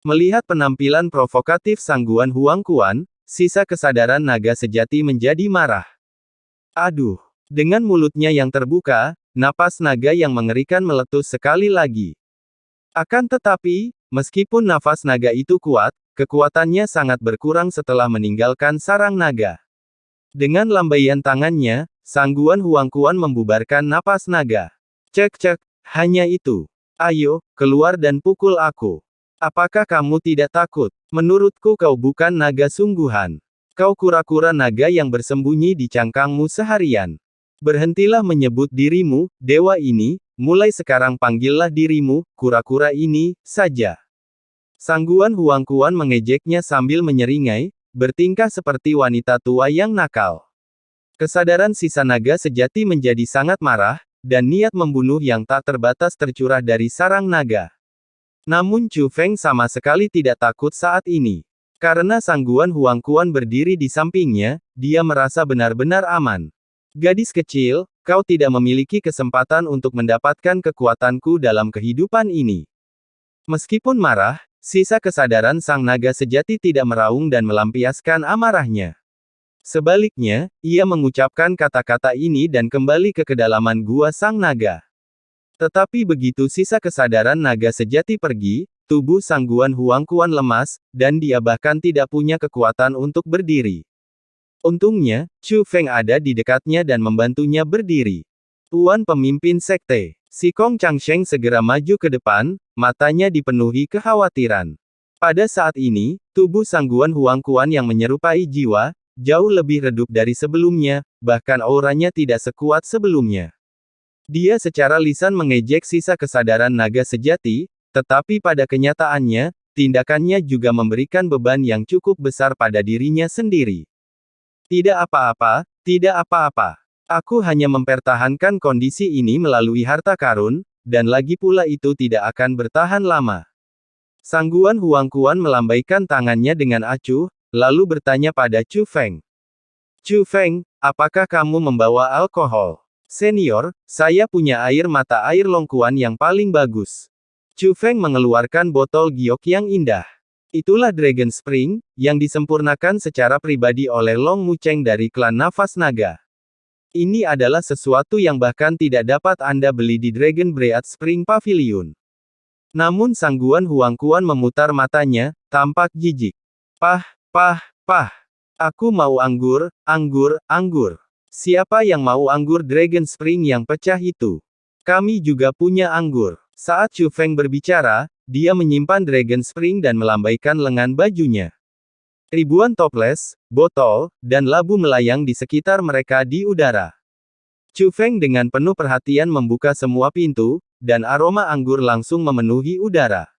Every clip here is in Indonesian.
Melihat penampilan provokatif Sangguan Huangquan, sisa kesadaran naga sejati menjadi marah. Aduh! Dengan mulutnya yang terbuka, napas naga yang mengerikan meletus sekali lagi. Akan tetapi, meskipun nafas naga itu kuat, kekuatannya sangat berkurang setelah meninggalkan sarang naga. Dengan lambaian tangannya, Sangguan Huangquan membubarkan napas naga. Cek, hanya itu. Ayo, keluar dan pukul aku. Apakah kamu tidak takut? Menurutku kau bukan naga sungguhan. Kau kura-kura naga yang bersembunyi di cangkangmu seharian. Berhentilah menyebut dirimu, dewa ini, mulai sekarang panggillah dirimu, kura-kura ini, saja. Sangguan Huangquan mengejeknya sambil menyeringai, bertingkah seperti wanita tua yang nakal. Kesadaran sisa naga sejati menjadi sangat marah, dan niat membunuh yang tak terbatas tercurah dari sarang naga. Namun Chu Feng sama sekali tidak takut saat ini. Karena Sangguan Huangquan berdiri di sampingnya, dia merasa benar-benar aman. Gadis kecil, kau tidak memiliki kesempatan untuk mendapatkan kekuatanku dalam kehidupan ini. Meskipun marah, sisa kesadaran sang naga sejati tidak meraung dan melampiaskan amarahnya. Sebaliknya, ia mengucapkan kata-kata ini dan kembali ke kedalaman gua sang naga. Tetapi begitu sisa kesadaran naga sejati pergi, tubuh Sangguan Huangquan lemas, dan dia bahkan tidak punya kekuatan untuk berdiri. Untungnya, Chu Feng ada di dekatnya dan membantunya berdiri. Tuan pemimpin sekte, si Kong Changsheng segera maju ke depan, matanya dipenuhi kekhawatiran. Pada saat ini, tubuh Sangguan Huangquan yang menyerupai jiwa, jauh lebih redup dari sebelumnya, bahkan auranya tidak sekuat sebelumnya. Dia secara lisan mengejek sisa kesadaran naga sejati, tetapi pada kenyataannya, tindakannya juga memberikan beban yang cukup besar pada dirinya sendiri. Tidak apa-apa, tidak apa-apa. Aku hanya mempertahankan kondisi ini melalui harta karun, dan lagi pula itu tidak akan bertahan lama. Sangguan Huangquan melambaikan tangannya dengan acuh, lalu bertanya pada Chu Feng. Chu Feng, apakah kamu membawa alkohol? Senior, saya punya air mata air longkuan yang paling bagus. Chu Feng mengeluarkan botol giok yang indah. Itulah Dragon Spring, yang disempurnakan secara pribadi oleh Long Mucheng dari klan Nafas Naga. Ini adalah sesuatu yang bahkan tidak dapat Anda beli di Dragon Breath Spring Pavilion. Namun Sangguan Huangquan memutar matanya, tampak jijik. Pah. Aku mau anggur. Siapa yang mau anggur Dragon Spring yang pecah itu? Kami juga punya anggur. Saat Chu Feng berbicara, dia menyimpan Dragon Spring dan melambaikan lengan bajunya. Ribuan toples, botol, dan labu melayang di sekitar mereka di udara. Chu Feng dengan penuh perhatian membuka semua pintu, dan aroma anggur langsung memenuhi udara.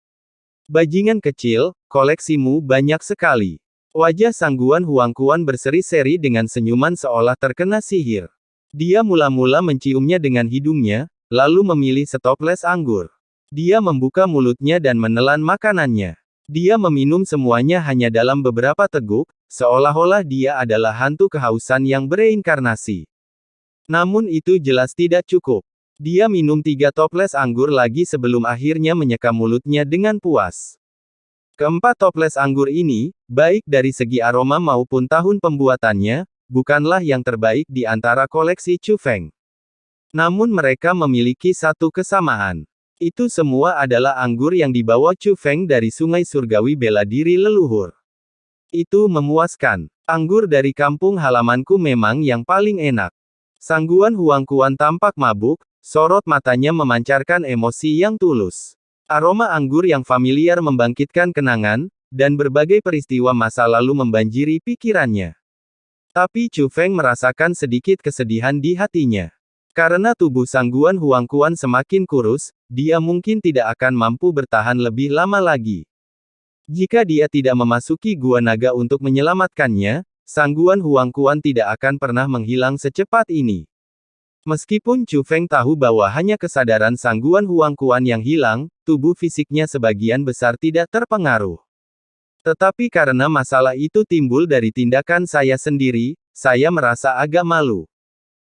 Bajingan kecil, koleksimu banyak sekali. Wajah Sangguan Huangquan berseri-seri dengan senyuman seolah terkena sihir. Dia mula-mula menciumnya dengan hidungnya, lalu memilih setoples anggur. Dia membuka mulutnya dan menelan makanannya. Dia meminum semuanya hanya dalam beberapa teguk, seolah-olah dia adalah hantu kehausan yang bereinkarnasi. Namun itu jelas tidak cukup. Dia minum 3 toples anggur lagi sebelum akhirnya menyeka mulutnya dengan puas. Keempat toples anggur ini, baik dari segi aroma maupun tahun pembuatannya, bukanlah yang terbaik di antara koleksi Chu Feng. Namun mereka memiliki satu kesamaan. Itu semua adalah anggur yang dibawa Chu Feng dari Sungai Surgawi bela diri leluhur. Itu memuaskan. Anggur dari kampung halamanku memang yang paling enak. Sangguan Huangquan tampak mabuk, sorot matanya memancarkan emosi yang tulus. Aroma anggur yang familiar membangkitkan kenangan, dan berbagai peristiwa masa lalu membanjiri pikirannya. Tapi Chu Feng merasakan sedikit kesedihan di hatinya. Karena tubuh Sangguan Huangquan semakin kurus, dia mungkin tidak akan mampu bertahan lebih lama lagi. Jika dia tidak memasuki Gua Naga untuk menyelamatkannya, Sangguan Huangquan tidak akan pernah menghilang secepat ini. Meskipun Chu Feng tahu bahwa hanya kesadaran Sangguan Huangquan yang hilang, tubuh fisiknya sebagian besar tidak terpengaruh. Tetapi karena masalah itu timbul dari tindakan saya sendiri, saya merasa agak malu.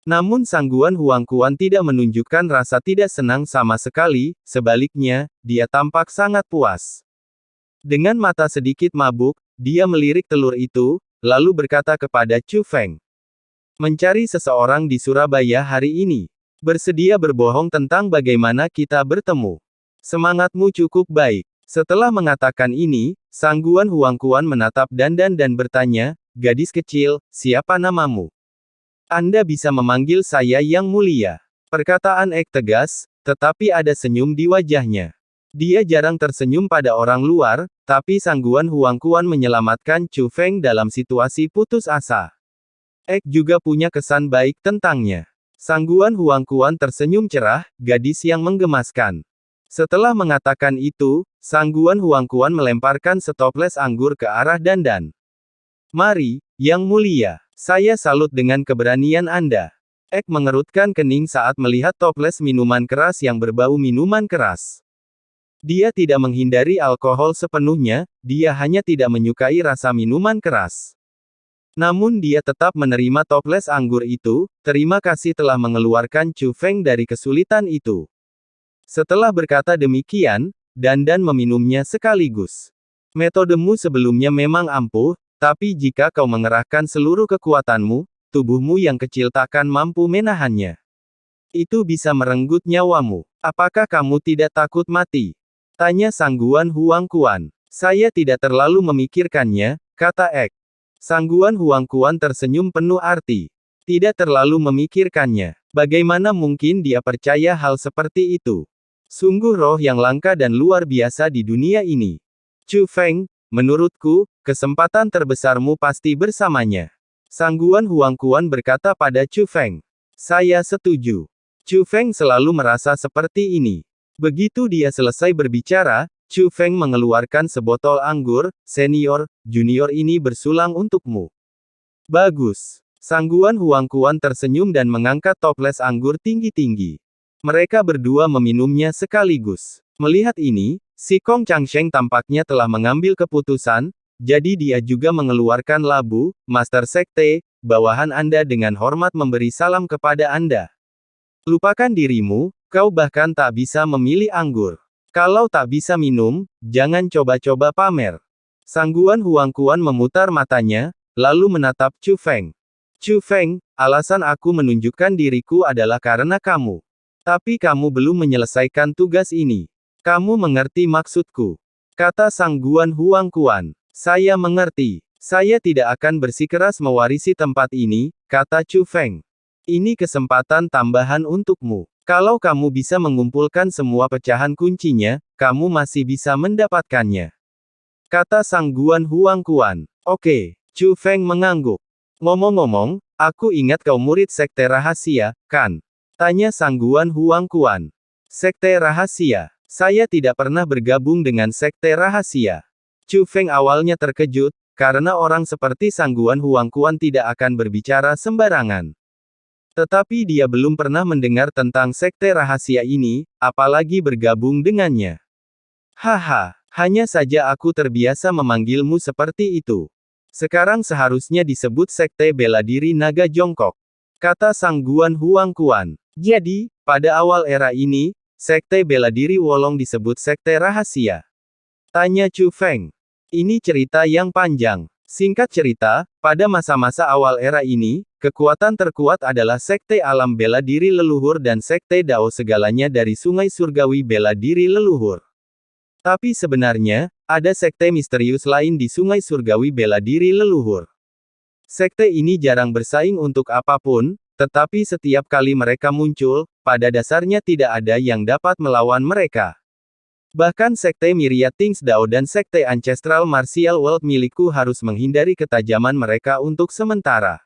Namun Sangguan Huangquan tidak menunjukkan rasa tidak senang sama sekali, sebaliknya, dia tampak sangat puas. Dengan mata sedikit mabuk, dia melirik telur itu, lalu berkata kepada Chu Feng. Mencari seseorang di Surabaya hari ini. Bersedia berbohong tentang bagaimana kita bertemu. Semangatmu cukup baik. Setelah mengatakan ini, Sangguan Huangquan menatap Dandan dan bertanya, gadis kecil, siapa namamu? Anda bisa memanggil saya Yang Mulia. Perkataan Ek tegas, tetapi ada senyum di wajahnya. Dia jarang tersenyum pada orang luar, tapi Sangguan Huangquan menyelamatkan Chu Feng dalam situasi putus asa. Ek juga punya kesan baik tentangnya. Sangguan Huangquan tersenyum cerah, gadis yang menggemaskan. Setelah mengatakan itu, Sangguan Huangquan melemparkan setoples anggur ke arah Dandan. Mari, Yang Mulia. Saya salut dengan keberanian Anda. Ek mengerutkan kening saat melihat toples minuman keras yang berbau minuman keras. Dia tidak menghindari alkohol sepenuhnya, dia hanya tidak menyukai rasa minuman keras. Namun dia tetap menerima toples anggur itu, terima kasih telah mengeluarkan Chu Feng dari kesulitan itu. Setelah berkata demikian, Dandan meminumnya sekaligus. Metodemu sebelumnya memang ampuh, tapi jika kau mengerahkan seluruh kekuatanmu, tubuhmu yang kecil takkan mampu menahannya. Itu bisa merenggut nyawamu. Apakah kamu tidak takut mati? Tanya Sangguan Huangquan. Saya tidak terlalu memikirkannya, kata Ek. Sangguan Huangquan tersenyum penuh arti. Tidak terlalu memikirkannya. Bagaimana mungkin dia percaya hal seperti itu? Sungguh roh yang langka dan luar biasa di dunia ini. Chu Feng, menurutku, kesempatan terbesarmu pasti bersamanya. Sangguan Huangquan berkata pada Chu Feng. Saya setuju. Chu Feng selalu merasa seperti ini. Begitu dia selesai berbicara, Chu Feng mengeluarkan sebotol anggur, senior, junior ini bersulang untukmu. Bagus. Sangguan Huangquan tersenyum dan mengangkat toples anggur tinggi-tinggi. Mereka berdua meminumnya sekaligus. Melihat ini, si Kong Changsheng tampaknya telah mengambil keputusan, jadi dia juga mengeluarkan labu, Master Sekte, bawahan Anda dengan hormat memberi salam kepada Anda. Lupakan dirimu, kau bahkan tak bisa memilih anggur. Kalau tak bisa minum, jangan coba-coba pamer. Sangguan Huangquan memutar matanya, lalu menatap Chu Feng. Chu Feng, alasan aku menunjukkan diriku adalah karena kamu. Tapi kamu belum menyelesaikan tugas ini. Kamu mengerti maksudku? Kata Sangguan Huangquan. Saya mengerti. Saya tidak akan bersikeras mewarisi tempat ini, kata Chu Feng. Ini kesempatan tambahan untukmu. Kalau kamu bisa mengumpulkan semua pecahan kuncinya, kamu masih bisa mendapatkannya. Kata Sangguan Huangquan. Oke. Chu Feng mengangguk. Ngomong-ngomong, aku ingat kau murid sekte rahasia, kan? Tanya Sangguan Huangquan. Sekte rahasia. Saya tidak pernah bergabung dengan sekte rahasia. Chu Feng awalnya terkejut, karena orang seperti Sangguan Huangquan tidak akan berbicara sembarangan. Tetapi dia belum pernah mendengar tentang sekte rahasia ini, apalagi bergabung dengannya. Haha, hanya saja aku terbiasa memanggilmu seperti itu. Sekarang seharusnya disebut sekte bela diri naga jongkok. Kata Sangguan Huangquan. Jadi, pada awal era ini, sekte bela diri Wolong disebut sekte rahasia. Tanya Chu Feng. Ini cerita yang panjang. Singkat cerita, pada masa-masa awal era ini, kekuatan terkuat adalah sekte alam bela diri leluhur dan sekte Dao segalanya dari sungai surgawi bela diri leluhur. Tapi sebenarnya, ada sekte misterius lain di sungai surgawi bela diri leluhur. Sekte ini jarang bersaing untuk apapun, tetapi setiap kali mereka muncul, pada dasarnya tidak ada yang dapat melawan mereka. Bahkan sekte Myriad Things Dao dan sekte Ancestral Martial World milikku harus menghindari ketajaman mereka untuk sementara.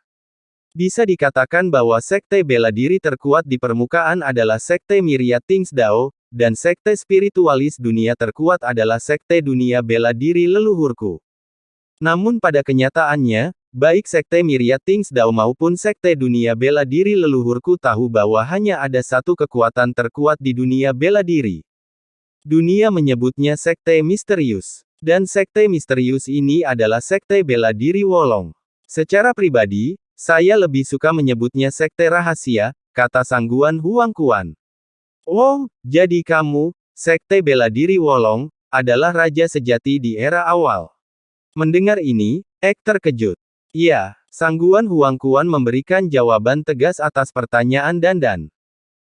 Bisa dikatakan bahwa sekte bela diri terkuat di permukaan adalah sekte Myriad Things Dao, dan sekte spiritualis dunia terkuat adalah sekte dunia bela diri leluhurku. Namun pada kenyataannya, baik sekte Myriad Things Dao maupun sekte dunia bela diri leluhurku tahu bahwa hanya ada satu kekuatan terkuat di dunia bela diri. Dunia menyebutnya sekte misterius. Dan sekte misterius ini adalah sekte bela diri Wolong. Secara pribadi, saya lebih suka menyebutnya sekte rahasia, kata Sangguan Huangquan. Oh, jadi kamu, sekte bela diri Wolong, adalah raja sejati di era awal. Mendengar ini, Ek terkejut. Ya, Sangguan Huangquan memberikan jawaban tegas atas pertanyaan Dandan.